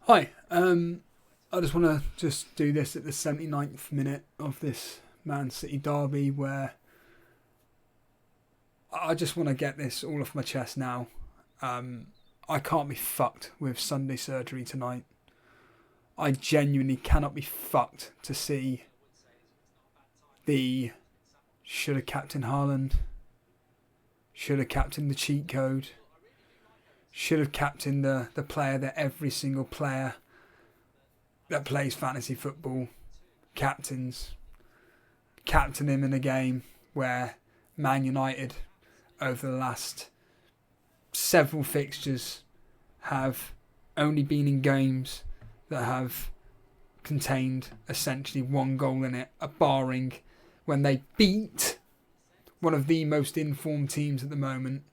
Hi, I just want to do this at the 79th minute of this Man City derby where I just want to get this all off my chest now. I can't be fucked with Sunday surgery tonight. I genuinely cannot be fucked to see the should have captained Haaland, should have captained the cheat code, should have captained the player that every single player that plays fantasy football captain him in a game where Man United over the last several fixtures have only been in games that have contained essentially one goal in it, barring when they beat one of the most informed teams at the moment,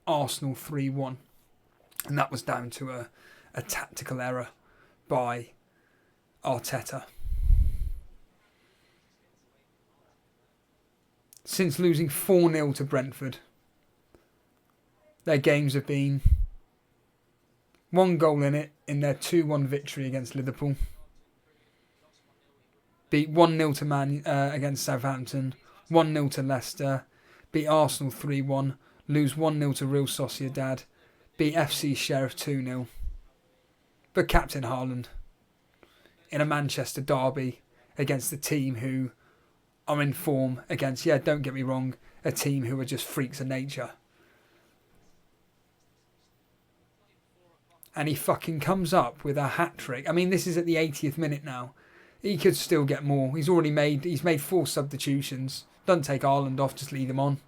Arsenal 3-1. And that was down to a tactical error by Arteta. Since losing 4-0 to Brentford, their games have been one goal in it in their 2-1 victory against Liverpool. Beat 1-0 to against Southampton, 1-0 to Leicester, beat Arsenal 3-1, lose 1-0 to Real Sociedad, beat FC Sheriff 2-0. But captain Haaland in a Manchester derby against a team who are in form against, don't get me wrong, a team who are just freaks of nature. And he fucking comes up with a hat-trick. I mean, this is at the 80th minute now. He could still get more. He's made 4 substitutions. Doesn't take Haaland off, just leave him on.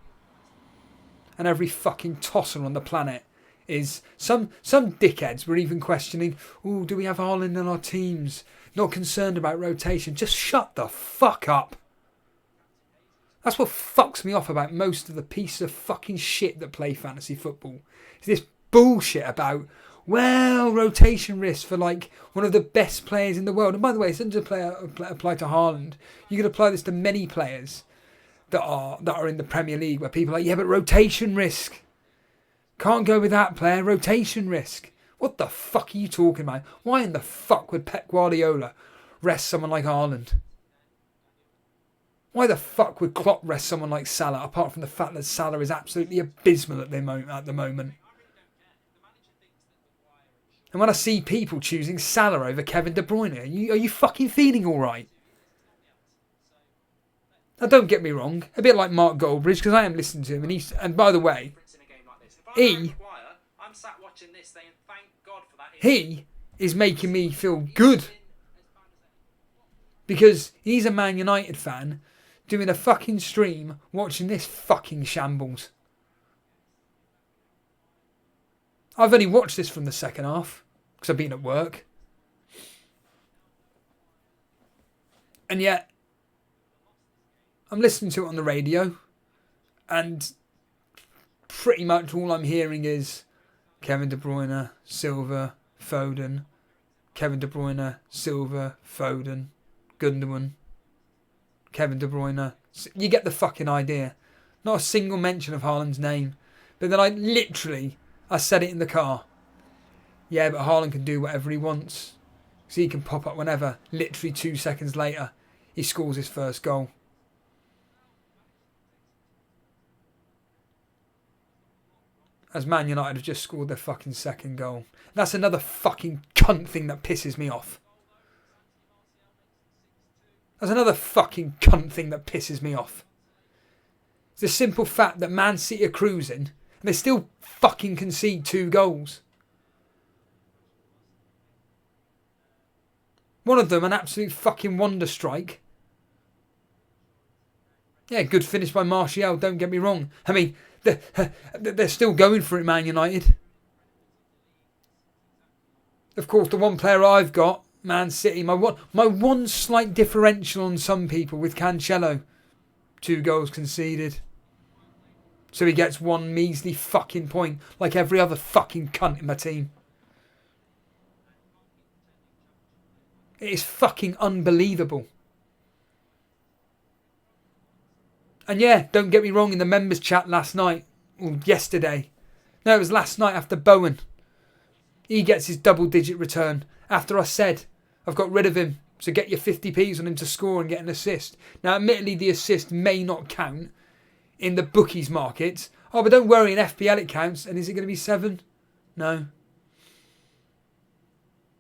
And every fucking tosser on the planet is... Some dickheads were even questioning, do we have Haaland in our teams? Not concerned about rotation. Just shut the fuck up. That's what fucks me off about most of the pieces of fucking shit that play fantasy football. It's this bullshit about... rotation risk for like one of the best players in the world. And by the way, it doesn't just apply to Haaland. You can apply this to many players that are in the Premier League where people are like, but rotation risk. Can't go with that player, rotation risk. What the fuck are you talking about? Why in the fuck would Pep Guardiola rest someone like Haaland? Why the fuck would Klopp rest someone like Salah, apart from the fact that Salah is absolutely abysmal at the moment? And when I see people choosing Salah over Kevin De Bruyne, are you fucking feeling all right? Now, don't get me wrong, a bit like Mark Goldbridge, because I am listening to him, and by the way, he is making me feel good because he's a Man United fan doing a fucking stream watching this fucking shambles. I've only watched this from the second half because I've been at work. And yet, I'm listening to it on the radio and pretty much all I'm hearing is Kevin De Bruyne, Silva, Foden, Kevin De Bruyne, Silva, Foden, Gundogan, Kevin De Bruyne. You get the fucking idea. Not a single mention of Haaland's name. But then I said it in the car. Yeah, but Haaland can do whatever he wants. So he can pop up whenever. Literally 2 seconds later, he scores his first goal. As Man United have just scored their fucking second goal. That's another fucking cunt thing that pisses me off. That's another fucking cunt thing that pisses me off. It's the simple fact that Man City are cruising and they still fucking concede 2 goals. One of them, an absolute fucking wonder strike. Yeah, good finish by Martial, don't get me wrong. I mean, they're still going for it, Man United. Of course, the one player I've got, Man City, my one slight differential on some people with Cancelo. 2 goals conceded. So he gets 1 measly fucking point like every other fucking cunt in my team. It is fucking unbelievable. And yeah, don't get me wrong, in the members chat last night, or yesterday. No, it was last night after Bowen. He gets his double-digit return after I said I've got rid of him. So get your 50p's on him to score and get an assist. Now, admittedly, the assist may not count in the bookies market. Oh, but don't worry, in FPL it counts. And is it going to be 7? No.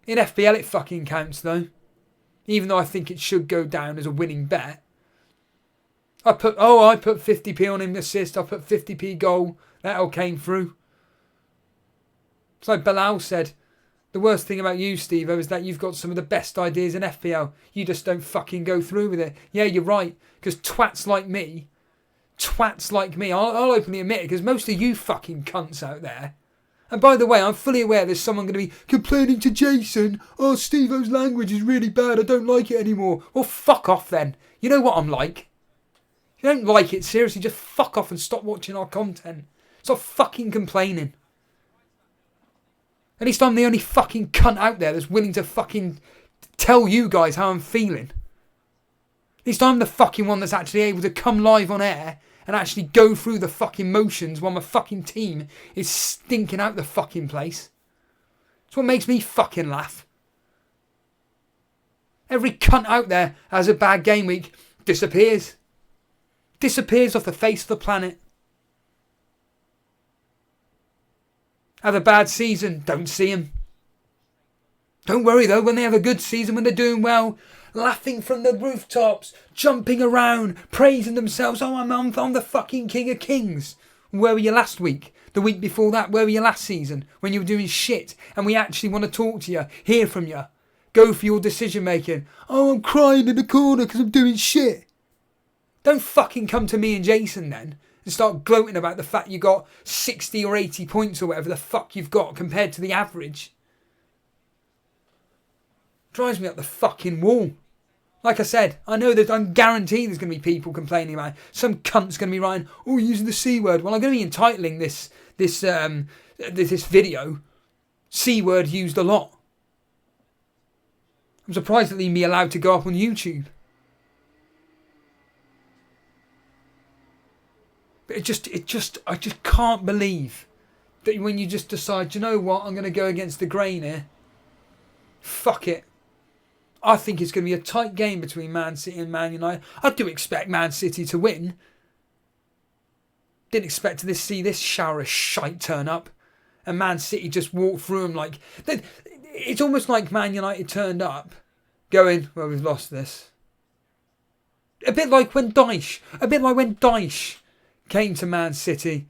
In FPL it fucking counts, though. Even though I think it should go down as a winning bet. I put 50p on him assist. I put 50p goal. That all came through. It's like Bilal said. The worst thing about you, Steve, is that you've got some of the best ideas in FPL. You just don't fucking go through with it. Yeah, you're right. Because twats like me, I'll openly admit it, because most of you fucking cunts out there. And by the way, I'm fully aware there's someone going to be complaining to Jason, oh, Steve-O's language is really bad, I don't like it anymore. Well, fuck off then. You know what I'm like. If you don't like it, seriously, just fuck off and stop watching our content. Stop fucking complaining. At least I'm the only fucking cunt out there that's willing to fucking tell you guys how I'm feeling. At least I'm the fucking one that's actually able to come live on air and actually go through the fucking motions while my fucking team is stinking out the fucking place. It's what makes me fucking laugh. Every cunt out there has a bad game week, disappears. Disappears off the face of the planet. Have a bad season, don't see them. Don't worry though, when they have a good season, when they're doing well, laughing from the rooftops, jumping around, praising themselves, oh, I'm the fucking king of kings. Where were you last week? The week before that, where were you last season? When you were doing shit and we actually want to talk to you, hear from you, go for your decision making. Oh, I'm crying in the corner because I'm doing shit. Don't fucking come to me and Jason then and start gloating about the fact you got 60 or 80 points or whatever the fuck you've got compared to the average. Drives me up the fucking wall. Like I said, I know that I'm guaranteed there's going to be people complaining about it. Some cunt's going to be writing, oh, using the C word. Well, I'm going to be entitling this video, C word used a lot. I'm surprised that they'd be allowed to go up on YouTube. But I just can't believe that when you just decide, you know what, I'm going to go against the grain here. Fuck it. I think it's going to be a tight game between Man City and Man United. I do expect Man City to win. Didn't expect to see this shower of shite turn up. And Man City just walk through them like... It's almost like Man United turned up going, well, we've lost this. A bit like when Dyche came to Man City.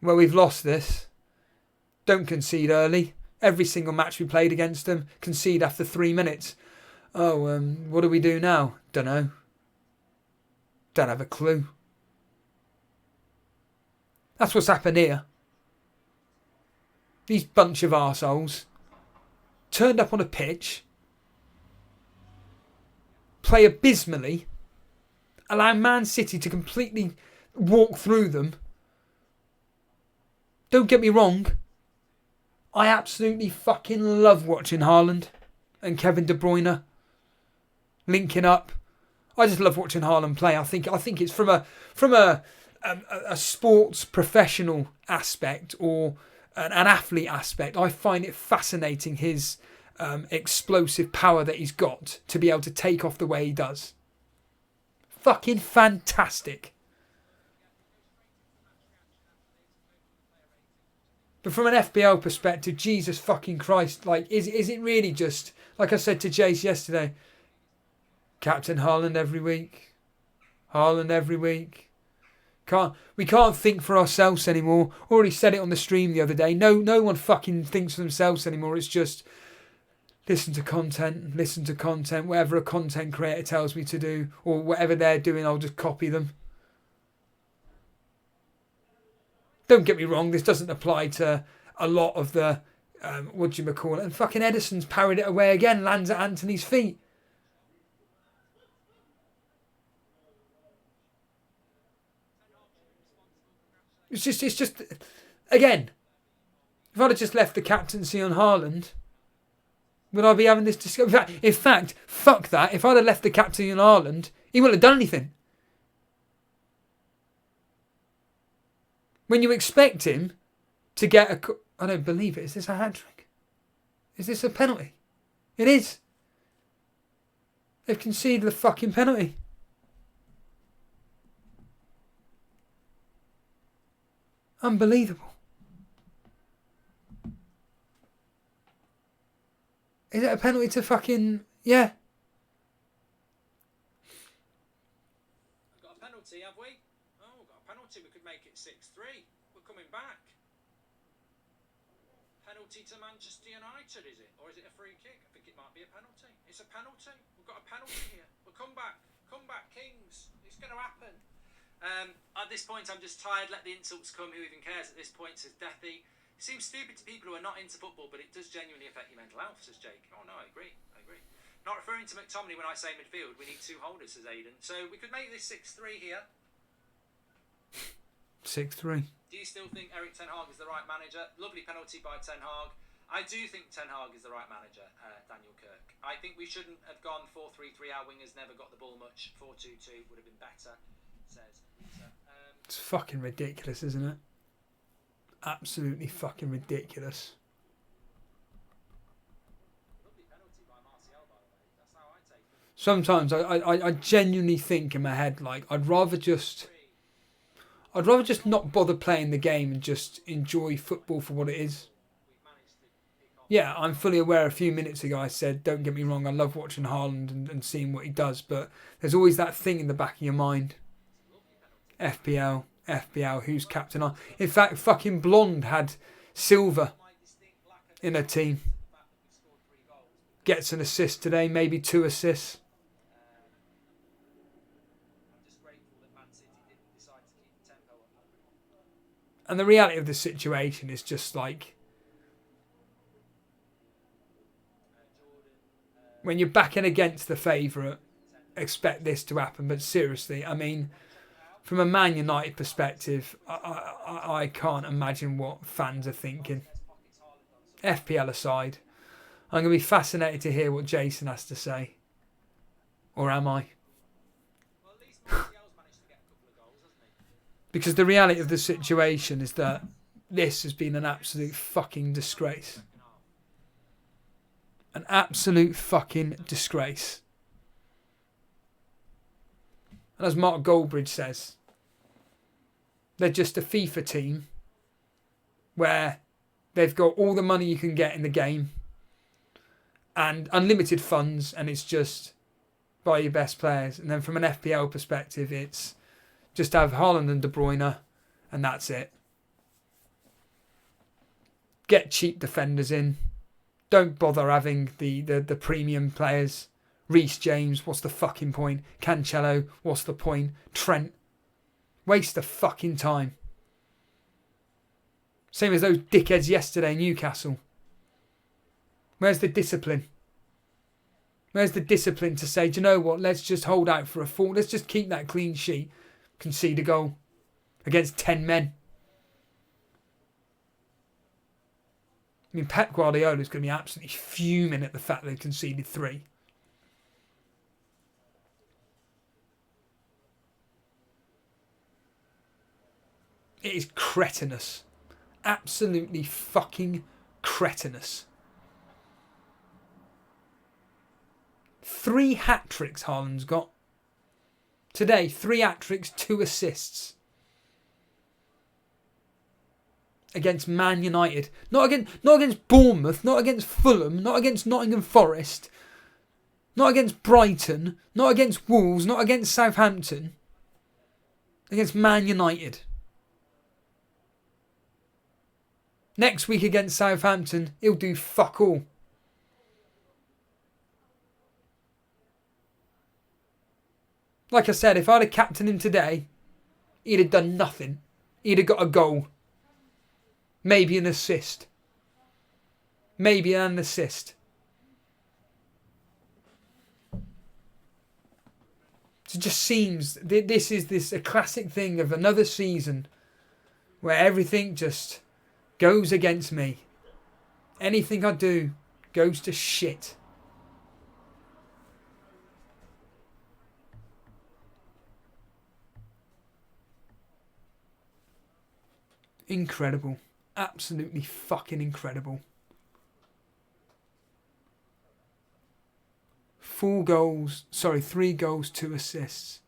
Well, we've lost this. Don't concede early. Every single match we played against them, concede after 3 minutes. Oh, what do we do now? Don't know. Don't have a clue. That's what's happened here. These bunch of arseholes turned up on a pitch, play abysmally, allow Man City to completely walk through them. Don't get me wrong. I absolutely fucking love watching Haaland and Kevin De Bruyne linking up. I just love watching Haaland play. I think it's from a sports professional aspect or an athlete aspect. I find it fascinating his explosive power that he's got to be able to take off the way he does. Fucking fantastic. But from an FPL perspective, Jesus fucking Christ, like, is it really just, like I said to Jace yesterday, Captain Haaland every week? Haaland every week? We can't think for ourselves anymore. Already said it on the stream the other day. No one fucking thinks for themselves anymore. It's just listen to content. Whatever a content creator tells me to do or whatever they're doing, I'll just copy them. Don't get me wrong, this doesn't apply to a lot of the, and fucking Edison's parried it away again, lands at Anthony's feet. It's just, again, if I'd have just left the captaincy on Haaland, would I be having this discussion? In fact, fuck that. If I'd have left the captaincy on Haaland, he wouldn't have done anything. When you expect him to get I don't believe it. Is this a hat-trick? Is this a penalty? It is. They've conceded the fucking penalty. Unbelievable. Is it a penalty to fucking... Yeah. We've got a penalty, have we? Oh, we've got a penalty. We could make it 6-3. We're coming back. Penalty to Manchester United, is it? Or is it a free kick? I think it might be a penalty. It's a penalty. We've got a penalty here. We'll come back. Come back, Kings. It's going to happen. At this point, I'm just tired. Let the insults come. Who even cares at this point, says Deathy. It seems stupid to people who are not into football, but it does genuinely affect your mental health, says Jake. Oh, no, I agree. Not referring to McTominay when I say midfield. We need 2 holders, says Aidan. So we could make this 6-3 here. 6-3. Do you still think Eric Ten Hag is the right manager? Lovely penalty by Ten Hag. I do think Ten Hag is the right manager, Daniel Kirk. I think we shouldn't have gone 4-3-3. Our wingers never got the ball much. 4-2-2 would have been better, says Lisa. It's fucking ridiculous, isn't it? Absolutely fucking ridiculous. Sometimes I genuinely think in my head, like, I'd rather just not bother playing the game and just enjoy football for what it is. Yeah, I'm fully aware a few minutes ago I said, don't get me wrong, I love watching Haaland and seeing what he does, but there's always that thing in the back of your mind. FPL, who's captain on? In fact, fucking Blonde had Silva in her team. Gets an assist today, maybe 2 assists. And the reality of the situation is just like, when you're backing against the favourite, expect this to happen. But seriously, I mean, from a Man United perspective, I can't imagine what fans are thinking. FPL aside, I'm going to be fascinated to hear what Jason has to say. Or am I? Because the reality of the situation is that this has been an absolute fucking disgrace. An absolute fucking disgrace. And as Mark Goldbridge says, they're just a FIFA team where they've got all the money you can get in the game and unlimited funds, and it's just buy your best players. And then from an FPL perspective, it's just have Haaland and De Bruyne, and that's it. Get cheap defenders in. Don't bother having the premium players. Reece James, what's the fucking point? Cancelo, what's the point? Trent, waste of fucking time. Same as those dickheads yesterday in Newcastle. Where's the discipline? Where's the discipline to say, do you know what, let's just hold out for a fall. Let's just keep that clean sheet. Concede a goal against 10 men. I mean, Pep Guardiola is going to be absolutely fuming at the fact they've conceded 3. It is cretinous. Absolutely fucking cretinous. 3 hat-tricks Haaland's got. Today, 3 hat-tricks, 2 assists. Against Man United. Not against Bournemouth, not against Fulham, not against Nottingham Forest, not against Brighton, not against Wolves, not against Southampton. Against Man United. Next week against Southampton, he'll do fuck all. Like I said, if I'd have captained him today, he'd have done nothing. He'd have got a goal. Maybe an assist. Maybe an assist. It just seems this is a classic thing of another season where everything just goes against me. Anything I do goes to shit. Incredible. Absolutely fucking incredible. 3 goals, 2 assists.